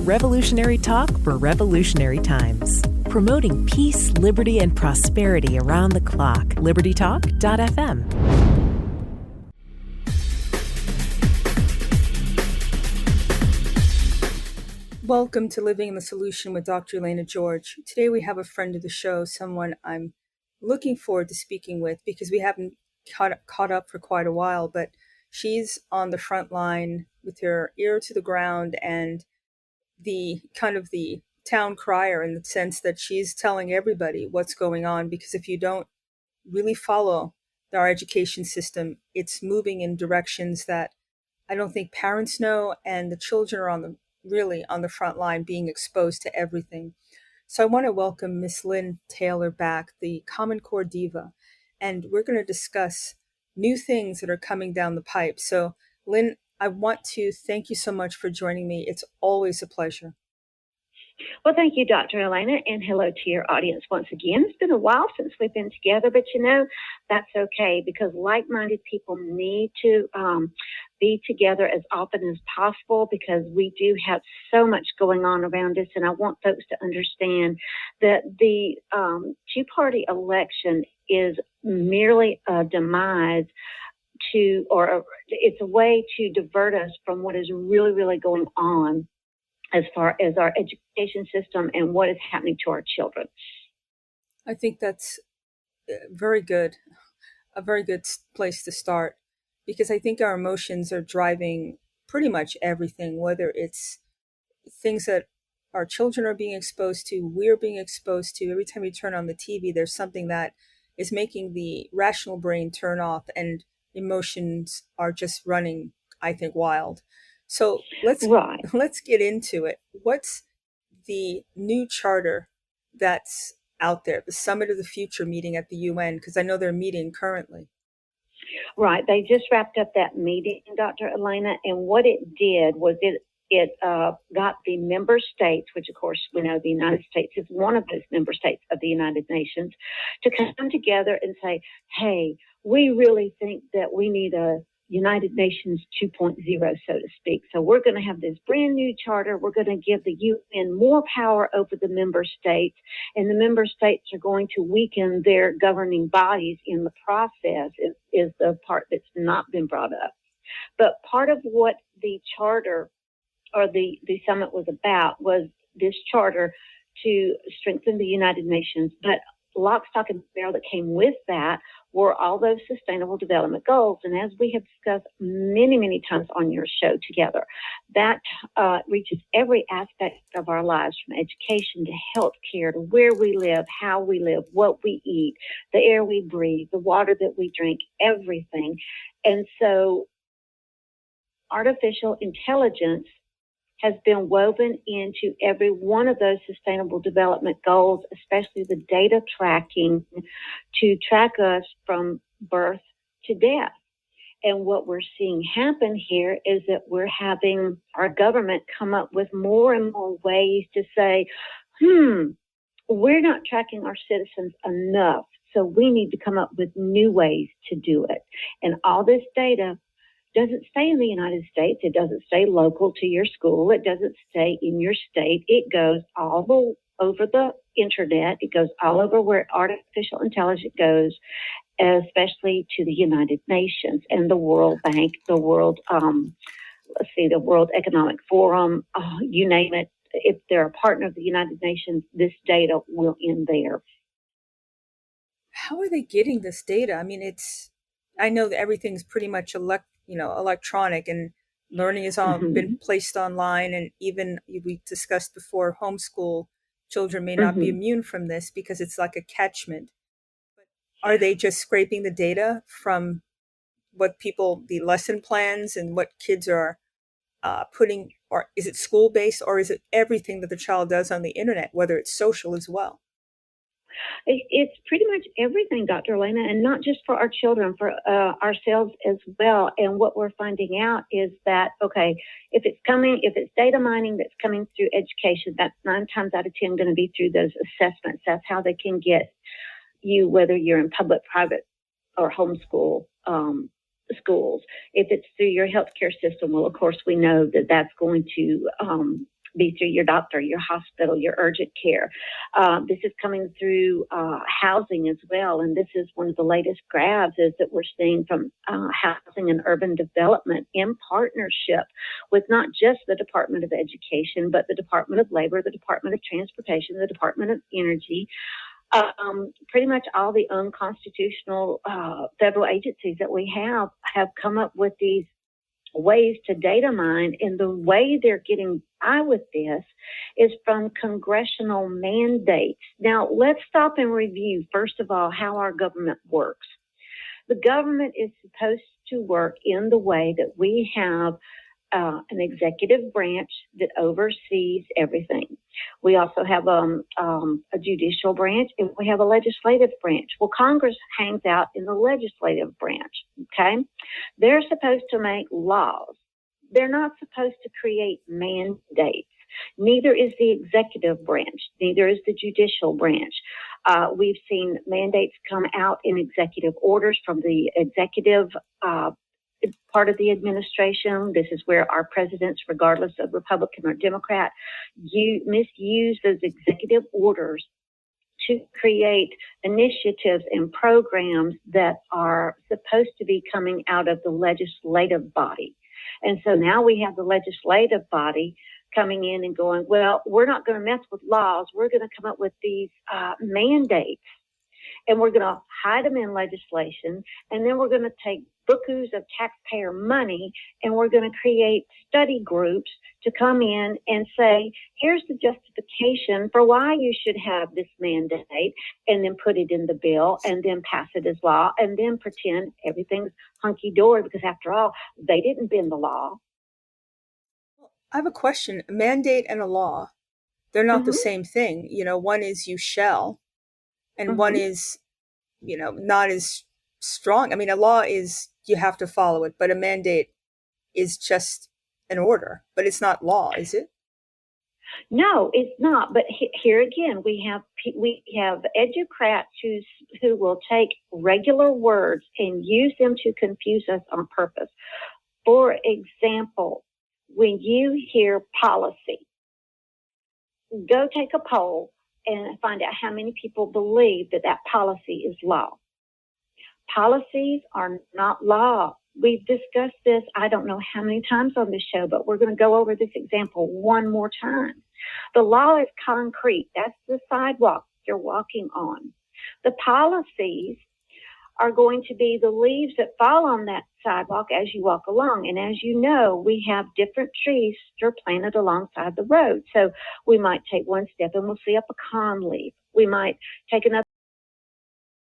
Revolutionary talk for revolutionary times. Promoting peace, liberty, and prosperity around the clock. LibertyTalk.fm. Welcome to Living in the Solution with Dr. Elena George. Today we have a friend of the show, someone I'm looking forward to speaking with because we haven't caught up for quite a while, but she's on the front line with her ear to the ground and the town crier in the sense that she's telling everybody what's going on, because if you don't really follow our education system, it's moving in directions that I don't think parents know, and the children are on the front line being exposed to everything. So I want to welcome Miss Lynne Taylor back, the Common Core Diva, and we're going to discuss new things that are coming down the pipe. So Lynne, I want to thank you so much for joining me. It's always a pleasure. Well, thank you, Dr. Elena, and hello to your audience once again. It's been a while since we've been together, but that's okay, because like-minded people need to be together as often as possible, because we do have so much going on around us, and I want folks to understand that the two-party election is merely a demise or it's a way to divert us from what is really, really going on as far as our education system and what is happening to our children. I think that's a very good place to start, because I think our emotions are driving pretty much everything, whether it's things that our children are being exposed to, we're being exposed to. Every time you turn on the TV, there's something that is making the rational brain turn off, and emotions are just running, I think, wild. So let's get into it. What's the new charter that's out there, the Summit of the Future meeting at the UN? Because I know they're meeting currently. Right. They just wrapped up that meeting, Dr. Elena, and what it did was it got the member states, which of course we know the United States is one of those member states of the United Nations, to come together and say, hey, we really think that we need a United Nations 2.0, so to speak. So we're going to have this brand new charter. We're going to give the UN more power over the member states, and the member states are going to weaken their governing bodies in the process, is the part that's not been brought up. But part of what the charter or the summit was about was this charter to strengthen the United Nations. But lock, stock, and barrel that came with that were all those sustainable development goals. And as we have discussed many, many times on your show together, that reaches every aspect of our lives, from education to health care to where we live, how we live, what we eat, the air we breathe, the water that we drink, everything. And so artificial intelligence has been woven into every one of those sustainable development goals, especially the data tracking to track us from birth to death. And what we're seeing happen here is that we're having our government come up with more and more ways to say, we're not tracking our citizens enough, so we need to come up with new ways to do it. And all this data doesn't stay in the United States. It doesn't stay local to your school. It doesn't stay in your state. It goes all over the internet. It goes all over where artificial intelligence goes, especially to the United Nations and the World Bank, the World Economic Forum, you name it. If they're a partner of the United Nations, this data will end there. How are they getting this data? I mean, I know that everything's pretty much electronic, and learning has all been placed online, and even we discussed before, homeschool children may not be immune from this because it's like a catchment. But are they just scraping the data from the lesson plans and what kids are putting, or is it school-based, or is it everything that the child does on the internet, whether it's social as well? It's pretty much everything, Dr. Elena, and not just for our children, for ourselves as well. And what we're finding out is that, okay, if it's data mining that's coming through education, that's 9 times out of 10 going to be through those assessments. That's how they can get you, whether you're in public, private, or homeschool schools. If it's through your healthcare system, well, of course, we know that that's going to be through your doctor, your hospital, your urgent care. This is coming through housing as well. And this is one of the latest grabs is that we're seeing from housing and urban development in partnership with not just the Department of Education, but the Department of Labor, the Department of Transportation, the Department of Energy. Pretty much all the unconstitutional federal agencies that we have come up with these ways to data mine, and the way they're getting by with this is from congressional mandates. Now, let's stop and review, first of all, how our government works. The government is supposed to work in the way that we have an executive branch that oversees everything. We also have a judicial branch, and we have a legislative branch. Well, Congress hangs out in the legislative branch, okay? They're supposed to make laws. They're not supposed to create mandates. Neither is the executive branch. Neither is the judicial branch. We've seen mandates come out in executive orders from the executive part of the administration. This is where our presidents, regardless of Republican or Democrat, misuse those executive orders to create initiatives and programs that are supposed to be coming out of the legislative body. And so now we have the legislative body coming in and going, well, we're not going to mess with laws. We're going to come up with these mandates, and we're going to hide them in legislation, and then we're going to take bukus of taxpayer money, and we're going to create study groups to come in and say, here's the justification for why you should have this mandate, and then put it in the bill, and then pass it as law, and then pretend everything's hunky-dory, because after all, they didn't bend the law. I have a question. A mandate and a law, they're not the same thing. You know, one is you shall, and one is, you know, not as strong. I mean, a law is you have to follow it, but a mandate is just an order, but it's not law, is it? No, it's not. But here again, we have educrats who will take regular words and use them to confuse us on purpose. For example, when you hear policy, go take a poll and find out how many people believe that policy is law. Policies are not law. We've discussed this, I don't know how many times on this show, but we're going to go over this example one more time. The law is concrete. That's the sidewalk you're walking on. The policies are going to be the leaves that fall on that sidewalk as you walk along. And as you know, we have different trees that are planted alongside the road. So we might take one step and we'll see a pecan leaf. We might take another